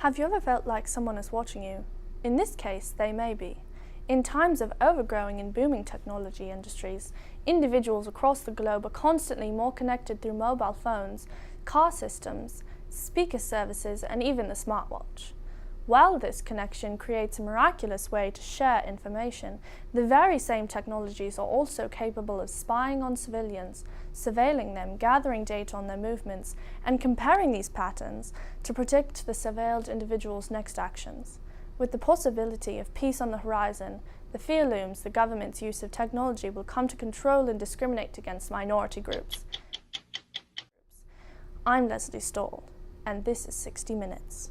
Have you ever felt like someone is watching you? In this case, they may be. In times of overgrowing and booming technology industries, individuals across the globe are constantly more connected through mobile phones, car systems, speaker services, and even the smartwatch. While this connection creates a miraculous way to share information, the very same technologies are also capable of spying on civilians, surveilling them, gathering data on their movements, and comparing these patterns to predict the surveilled individual's next actions. With the possibility of peace on the horizon, the fear looms the government's use of technology will come to control and discriminate against minority groups. I'm Leslie Stahl, and this is 60 Minutes.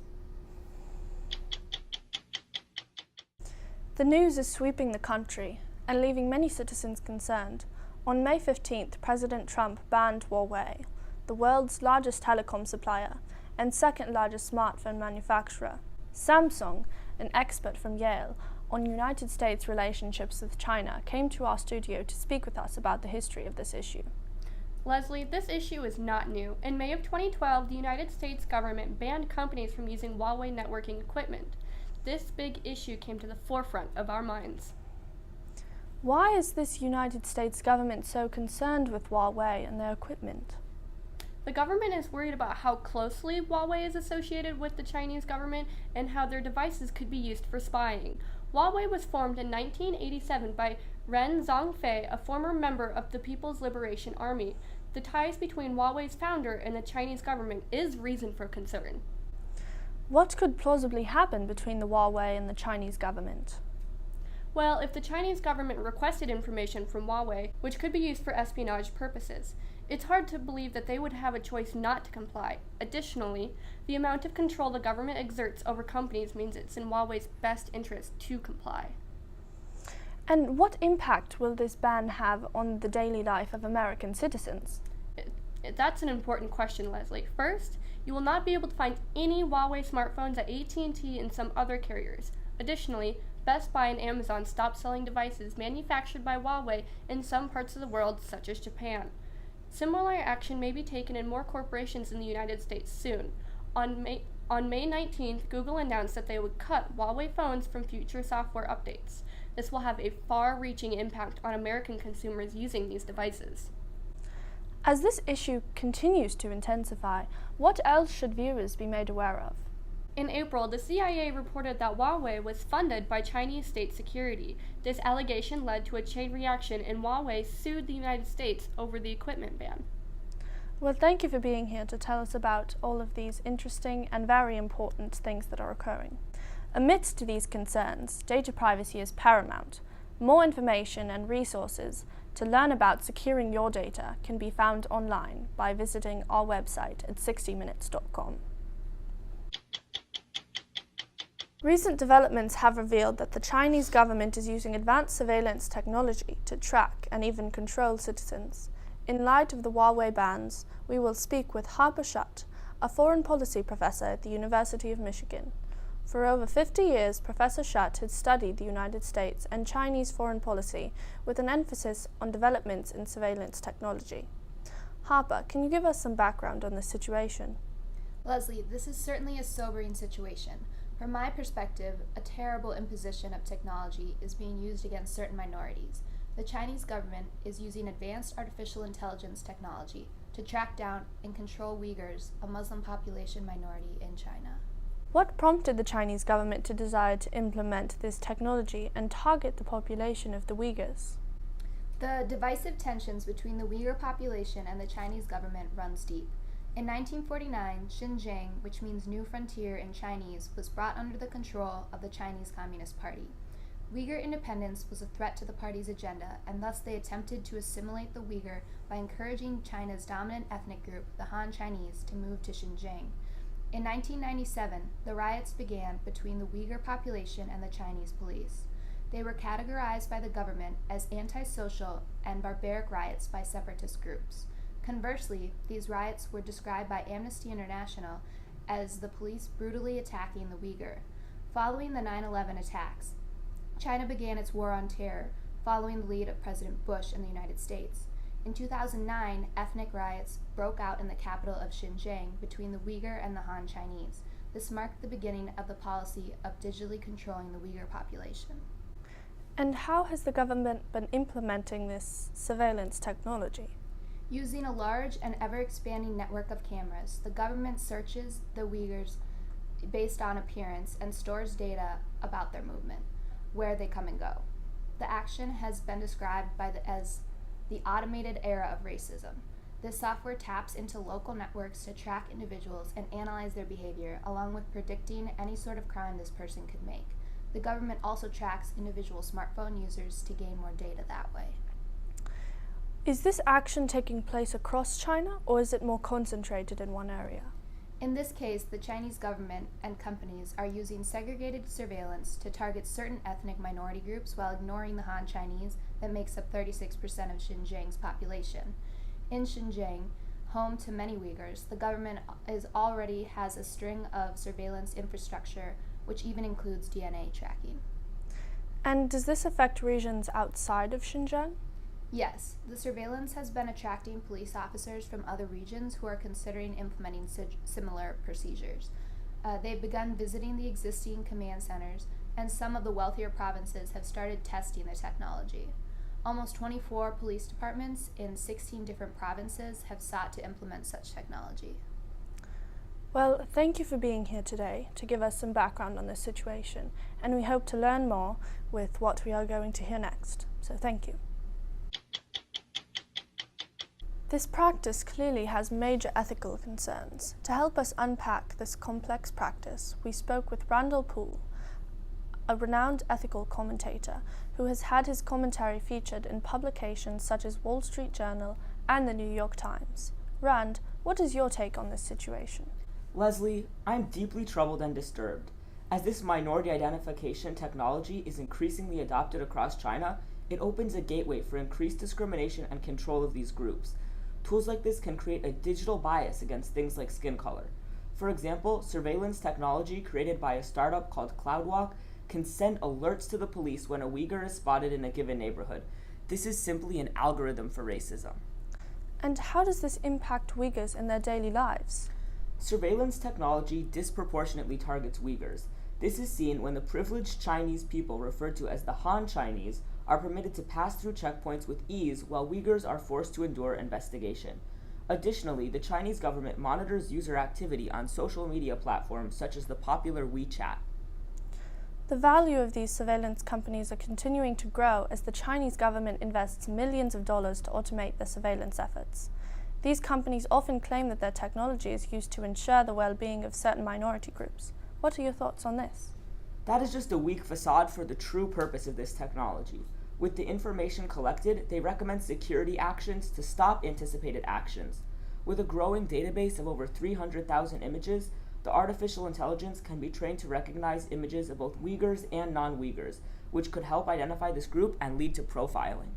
The news is sweeping the country and leaving many citizens concerned. On May 15th, President Trump banned Huawei, the world's largest telecom supplier and second largest smartphone manufacturer. Samsung, an expert from Yale on United States relationships with China, came to our studio to speak with us about the history of this issue. Leslie, this issue is not new. In May of 2012, the United States government banned companies from using Huawei networking equipment. This big issue came to the forefront of our minds. Why is this United States government so concerned with Huawei and their equipment? The government is worried about how closely Huawei is associated with the Chinese government and how their devices could be used for spying. Huawei was formed in 1987 by Ren Zhongfei, a former member of the People's Liberation Army. The ties between Huawei's founder and the Chinese government is reason for concern. What could plausibly happen between the Huawei and the Chinese government? Well, if the Chinese government requested information from Huawei, which could be used for espionage purposes, it's hard to believe that they would have a choice not to comply. Additionally, the amount of control the government exerts over companies means it's in Huawei's best interest to comply. And what impact will this ban have on the daily life of American citizens? That's an important question, Leslie. First, you will not be able to find any Huawei smartphones at AT&T and some other carriers. Additionally, Best Buy and Amazon stopped selling devices manufactured by Huawei in some parts of the world, such as Japan. Similar action may be taken in more corporations in the United States soon. On May 19th, Google announced that they would cut Huawei phones from future software updates. This will have a far-reaching impact on American consumers using these devices. As this issue continues to intensify, what else should viewers be made aware of? In April, the CIA reported that Huawei was funded by Chinese state security. This allegation led to a chain reaction, and Huawei sued the United States over the equipment ban. Well, thank you for being here to tell us about all of these interesting and very important things that are occurring. Amidst these concerns, data privacy is paramount. More information and resources to learn about securing your data can be found online by visiting our website at 60minutes.com. Recent developments have revealed that the Chinese government is using advanced surveillance technology to track and even control citizens. In light of the Huawei bans, we will speak with Harper Schutt, a foreign policy professor at the University of Michigan. For over 50 years, Professor Schutt has studied the United States and Chinese foreign policy with an emphasis on developments in surveillance technology. Harper, can you give us some background on this situation? Leslie, this is certainly a sobering situation. From my perspective, a terrible imposition of technology is being used against certain minorities. The Chinese government is using advanced artificial intelligence technology to track down and control Uyghurs, a Muslim population minority in China. What prompted the Chinese government to desire to implement this technology and target the population of the Uyghurs? The divisive tensions between the Uyghur population and the Chinese government runs deep. In 1949, Xinjiang, which means New Frontier in Chinese, was brought under the control of the Chinese Communist Party. Uyghur independence was a threat to the party's agenda, and thus they attempted to assimilate the Uyghur by encouraging China's dominant ethnic group, the Han Chinese, to move to Xinjiang. In 1997, the riots began between the Uyghur population and the Chinese police. They were categorized by the government as antisocial and barbaric riots by separatist groups. Conversely, these riots were described by Amnesty International as the police brutally attacking the Uyghur. Following the 9/11 attacks, China began its war on terror, following the lead of President Bush in the United States. In 2009, ethnic riots broke out in the capital of Xinjiang between the Uyghur and the Han Chinese. This marked the beginning of the policy of digitally controlling the Uyghur population. And how has the government been implementing this surveillance technology? Using a large and ever-expanding network of cameras, the government searches the Uyghurs based on appearance and stores data about their movement, where they come and go. The action has been described as the automated era of racism. This software taps into local networks to track individuals and analyze their behavior, along with predicting any sort of crime this person could make. The government also tracks individual smartphone users to gain more data that way. Is this action taking place across China, or is it more concentrated in one area? In this case, the Chinese government and companies are using segregated surveillance to target certain ethnic minority groups while ignoring the Han Chinese that makes up 36% of Xinjiang's population. In Xinjiang, home to many Uyghurs, the government already has a string of surveillance infrastructure, which even includes DNA tracking. And does this affect regions outside of Xinjiang? Yes, the surveillance has been attracting police officers from other regions who are considering implementing similar procedures. They've begun visiting the existing command centers, and some of the wealthier provinces have started testing the technology. Almost 24 police departments in 16 different provinces have sought to implement such technology. Well, thank you for being here today to give us some background on this situation, and we hope to learn more with what we are going to hear next. So thank you. This practice clearly has major ethical concerns. To help us unpack this complex practice, we spoke with Randall Poole, a renowned ethical commentator who has had his commentary featured in publications such as Wall Street Journal and the New York Times. Rand, what is your take on this situation? Leslie, I'm deeply troubled and disturbed. As this minority identification technology is increasingly adopted across China, it opens a gateway for increased discrimination and control of these groups. Tools like this can create a digital bias against things like skin color. For example, surveillance technology created by a startup called CloudWalk can send alerts to the police when a Uyghur is spotted in a given neighborhood. This is simply an algorithm for racism. And how does this impact Uyghurs in their daily lives? Surveillance technology disproportionately targets Uyghurs. This is seen when the privileged Chinese people, referred to as the Han Chinese, are permitted to pass through checkpoints with ease while Uyghurs are forced to endure investigation. Additionally, the Chinese government monitors user activity on social media platforms such as the popular WeChat. The value of these surveillance companies are continuing to grow as the Chinese government invests millions of dollars to automate their surveillance efforts. These companies often claim that their technology is used to ensure the well-being of certain minority groups. What are your thoughts on this? That is just a weak facade for the true purpose of this technology. With the information collected, they recommend security actions to stop anticipated actions. With a growing database of over 300,000 images, the artificial intelligence can be trained to recognize images of both Uyghurs and non-Uyghurs, which could help identify this group and lead to profiling.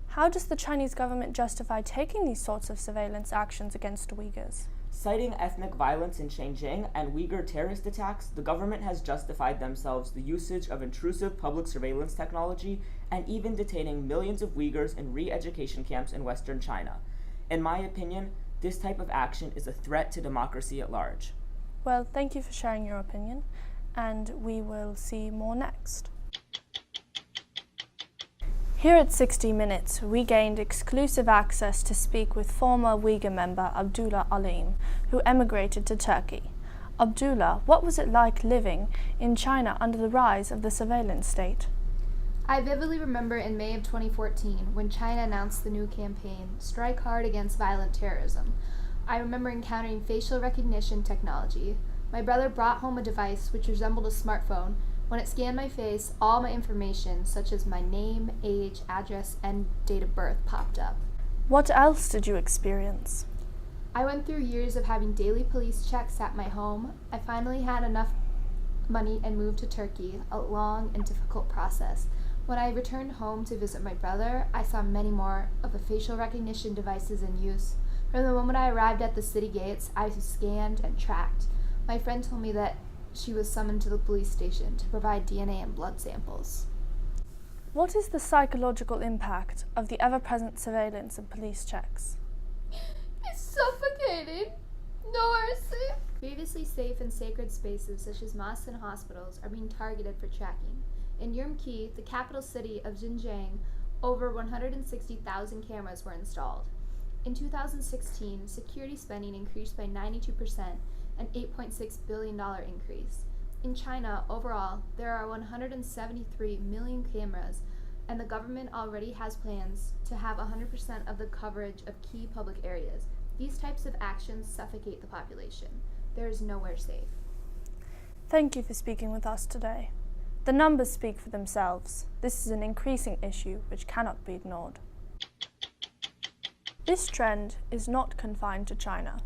How does the Chinese government justify taking these sorts of surveillance actions against Uyghurs? Citing ethnic violence in Xinjiang and Uyghur terrorist attacks, the government has justified themselves the usage of intrusive public surveillance technology and even detaining millions of Uyghurs in re-education camps in Western China. In my opinion, this type of action is a threat to democracy at large. Well, thank you for sharing your opinion, and we will see more next. Here at 60 Minutes, we gained exclusive access to speak with former Uyghur member Abdullah Alim, who emigrated to Turkey. Abdullah, what was it like living in China under the rise of the surveillance state? I vividly remember in May of 2014 when China announced the new campaign, Strike Hard Against Violent Terrorism. I remember encountering facial recognition technology. My brother brought home a device which resembled a smartphone. When it scanned my face, all my information, such as my name, age, address, and date of birth, popped up. What else did you experience? I went through years of having daily police checks at my home. I finally had enough money and moved to Turkey, a long and difficult process. When I returned home to visit my brother, I saw many more of the facial recognition devices in use. From the moment I arrived at the city gates, I was scanned and tracked. My friend told me that she was summoned to the police station to provide DNA and blood samples. What is the psychological impact of the ever-present surveillance and police checks? It's suffocating. Nowhere safe. Previously safe and sacred spaces such as mosques and hospitals are being targeted for tracking. In Urumqi, the capital city of Xinjiang, over 160,000 cameras were installed. In 2016, security spending increased by 92%, an $8.6 billion increase. In China, overall, there are 173 million cameras, and the government already has plans to have 100% of the coverage of key public areas. These types of actions suffocate the population. There is nowhere safe. Thank you for speaking with us today. The numbers speak for themselves. This is an increasing issue which cannot be ignored. This trend is not confined to China.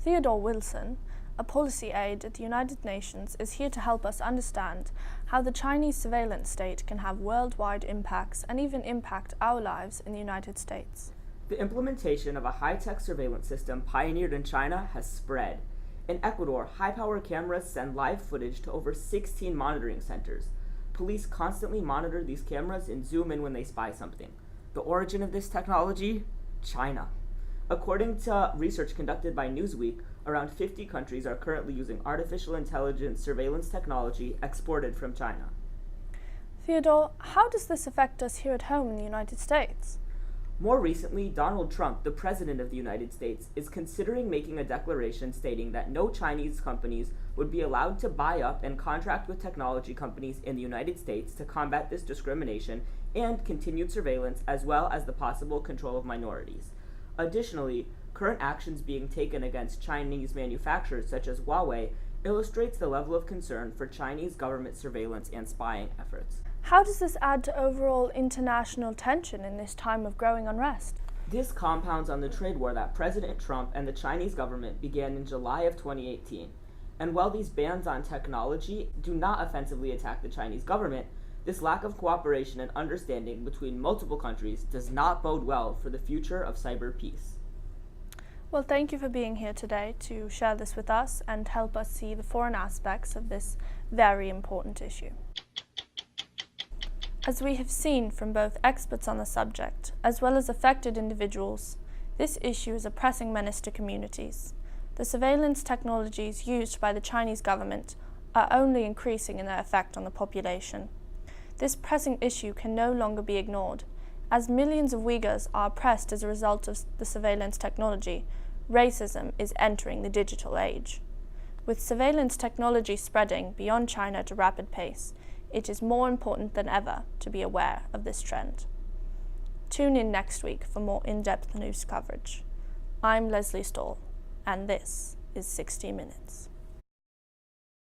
Theodore Wilson, a policy aide at the United Nations, is here to help us understand how the Chinese surveillance state can have worldwide impacts and even impact our lives in the United States. The implementation of a high-tech surveillance system pioneered in China has spread. In Ecuador, high-power cameras send live footage to over 16 monitoring centers. Police constantly monitor these cameras and zoom in when they spy something. The origin of this technology? China. According to research conducted by Newsweek, around 50 countries are currently using artificial intelligence surveillance technology exported from China. Theodore, how does this affect us here at home in the United States? More recently, Donald Trump, the President of the United States, is considering making a declaration stating that no Chinese companies would be allowed to buy up and contract with technology companies in the United States to combat this discrimination and continued surveillance, as well as the possible control of minorities. Additionally, current actions being taken against Chinese manufacturers such as Huawei illustrates the level of concern for Chinese government surveillance and spying efforts. How does this add to overall international tension in this time of growing unrest? This compounds on the trade war that President Trump and the Chinese government began in July of 2018. And while these bans on technology do not offensively attack the Chinese government, this lack of cooperation and understanding between multiple countries does not bode well for the future of cyber peace. Well, thank you for being here today to share this with us and help us see the foreign aspects of this very important issue. As we have seen from both experts on the subject, as well as affected individuals, this issue is a pressing menace to communities. The surveillance technologies used by the Chinese government are only increasing in their effect on the population. This pressing issue can no longer be ignored. As millions of Uyghurs are oppressed as a result of the surveillance technology, racism is entering the digital age. With surveillance technology spreading beyond China at a rapid pace, it is more important than ever to be aware of this trend. Tune in next week for more in-depth news coverage. I'm Leslie Stoll, and this is 60 Minutes.